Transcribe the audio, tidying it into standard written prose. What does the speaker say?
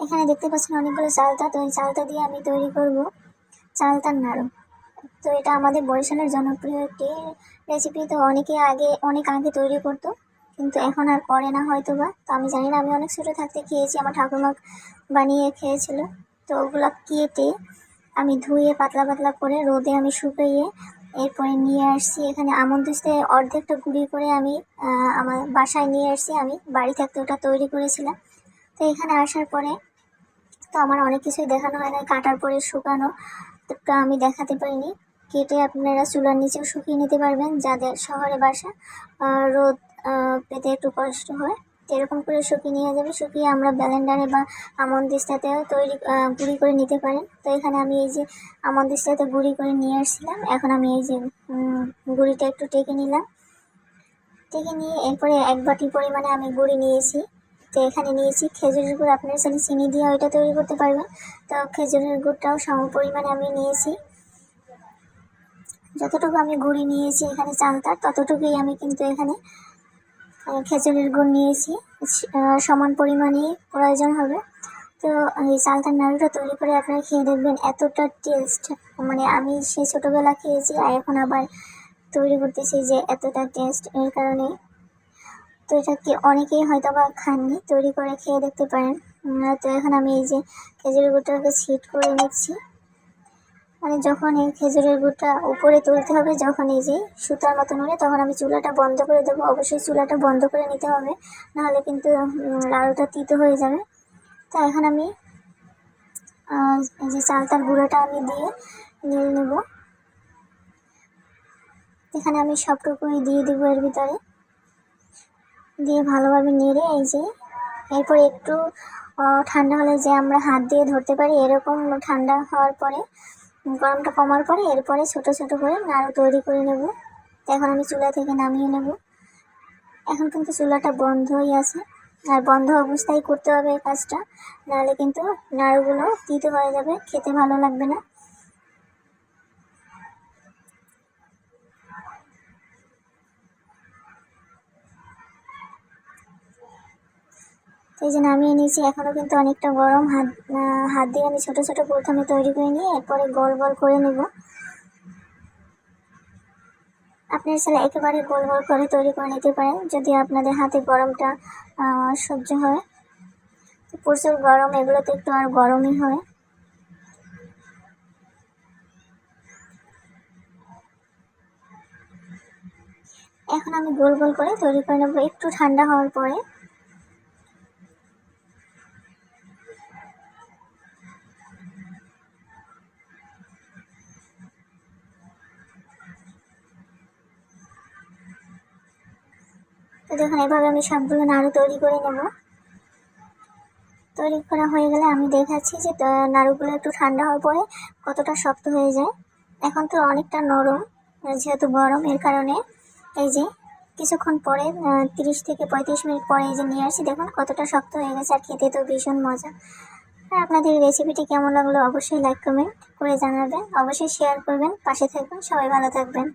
এখানে দেখতে পাচ্ছেন অনেকগুলো চালতা, তো এই চালতা দিয়ে আমি তৈরি করব চালতার নাড়ু। তো এটা আমাদের বরিশালের জনপ্রিয় একটি রেসিপি। তো অনেক আগে তৈরি করতো, কিন্তু এখন আর করে না হয়তো বা। তো আমি জানি না, আমি অনেক ছোটো থাকতে খেয়েছি, আমার ঠাকুমা বানিয়ে খেয়েছিল। তো ওগুলো কেটে আমি ধুয়ে পাতলা পাতলা করে রোদে আমি শুকিয়ে এরপরে নিয়ে আসছি এখানে। আমন্ড দিস্তে অর্ধেকটা গুঁড়ি করে আমি আমার বাসায় নিয়ে আসছি। আমি বাড়ি থাকতে ওটা তৈরি করেছিলাম। তো এখানে আসার পরে তো আমার অনেক কিছুই দেখানো হয় না, কাটার পরে শুকানো তো আমি দেখাতে পারিনি। কেটে আপনারা চুলার নিচেও শুকিয়ে নিতে পারবেন, যাদের শহরে বাসা, রোদ পেতে একটু কষ্ট হয়। তো এরকম করে শুকিয়ে নিয়ে যাবে, শুকিয়ে আমরা ব্লেন্ডারে বা আমন্ড দিস্তাতেও গুঁড়ি করে নিতে পারেন। তো এখানে আমি এই যে আমন্ড দিস্তাতে গুঁড়ি করে নিয়ে আসছিলাম, এখন আমি এই যে গুঁড়িটা একটু টেকে নিলাম। টেকে নিয়ে এরপরে 1 বাটি পরিমাণে আমি গুঁড়ি নিয়েছি। তো এখানে নিয়েছি খেজুরের গুড়, আপনারা চাইলে চিনি দিয়ে ওইটা তৈরি করতে পারবেন। তো খেজুরের গুড়টাও সম পরিমাণে আমি নিয়েছি। যতটুকু আমি গুঁড়ি নিয়েছি এখানে চালতার, ততটুকুই আমি কিন্তু এখানে খেজুরের গুড় নিয়েছি, সমান পরিমাণেই প্রয়োজন হবে। তো এই চালতার নাড়ুটা তৈরি করে আপনারা খেয়ে দেখবেন, এতটা টেস্ট, মানে আমি সে ছোটোবেলা খেয়েছি আর এখন আবার তৈরি করতেছি, যে এতটা টেস্ট। এর কারণে তো এটাকে অনেকেই হয়তো বা খাননি, তৈরি করে খেয়ে দেখতে পারেন। তো এখন আমি এই যে খেজুরের গুড়টাকে ছিট করে নিচ্ছি, মানে যখন এই খেজুরের গুড়টা উপরে তুলতে হবে, যখন এই যে সুতার মতন হলে, তখন আমি চুলাটা বন্ধ করে দেবো। অবশ্যই চুলাটা বন্ধ করে নিতে হবে, নাহলে কিন্তু লাড়ুটা তিতো হয়ে যাবে। তো এখন আমি এই যে চালতার গুঁড়োটা আমি দিয়ে নেড়ে নেব। এখানে আমি সবটুকুই দিয়ে দেবো এর ভিতরে, দিয়ে ভালোভাবে নেড়ে এই যে এরপরে একটু ঠান্ডা হলে যে আমরা হাত দিয়ে ধরতে পারি, এরকম ঠান্ডা হওয়ার পরে, গরমটা কমার পরে এরপরে ছোট ছোট করে নাড়ু তৈরি করে নেব। তো এখন আমি চুলা থেকে নামিয়ে নেব। এখন কিন্তু চুলাটা বন্ধই আছে, আর বন্ধ অবস্থায় করতে হবে এই কাজটা, নাহলে কিন্তু নাড়ুগুলো তিতো হয়ে যাবে, খেতে ভালো লাগবে না। তো এই যে নামিয়ে নিয়েছি, এখনও কিন্তু অনেকটা গরম। হাত দিয়ে আমি ছোট ছোট প্রথমে তৈরি করে নিয়ে এরপরে গোল গোল করে নেব। আপনারা চাইলে একেবারে গোল গোল করে তৈরি করে নিতে পারেন, যদি আপনাদের হাতে গরমটা সহ্য হয়। তো প্রচুর গরম, এগুলো তো একটু আর গরমই হয়। এখন আমি গোল গোল করে তৈরি করে নেব একটু ঠান্ডা হওয়ার পরে। তো দেখুন, এভাবে আমি সবগুলো নাড়ু তৈরি করে নেব। তৈরি করা হয়ে গেলে আমি দেখাচ্ছি যে নাড়ুগুলো একটু ঠান্ডা হওয়ার পরে কতটা শক্ত হয়ে যায়। এখন তো অনেকটা নরম, যেহেতু গরম, এর কারণে এই যে কিছুক্ষণ পরে 30 থেকে 35 মিনিট পরে এই যে নিয়ে আসছি, দেখুন কতটা শক্ত হয়ে গেছে, আর খেতে তো ভীষণ মজা। আর আপনাদের রেসিপিটি কেমন লাগলো অবশ্যই লাইক কমেন্ট করে জানাবেন, অবশ্যই শেয়ার করবেন, পাশে থাকবেন, সবাই ভালো থাকবেন।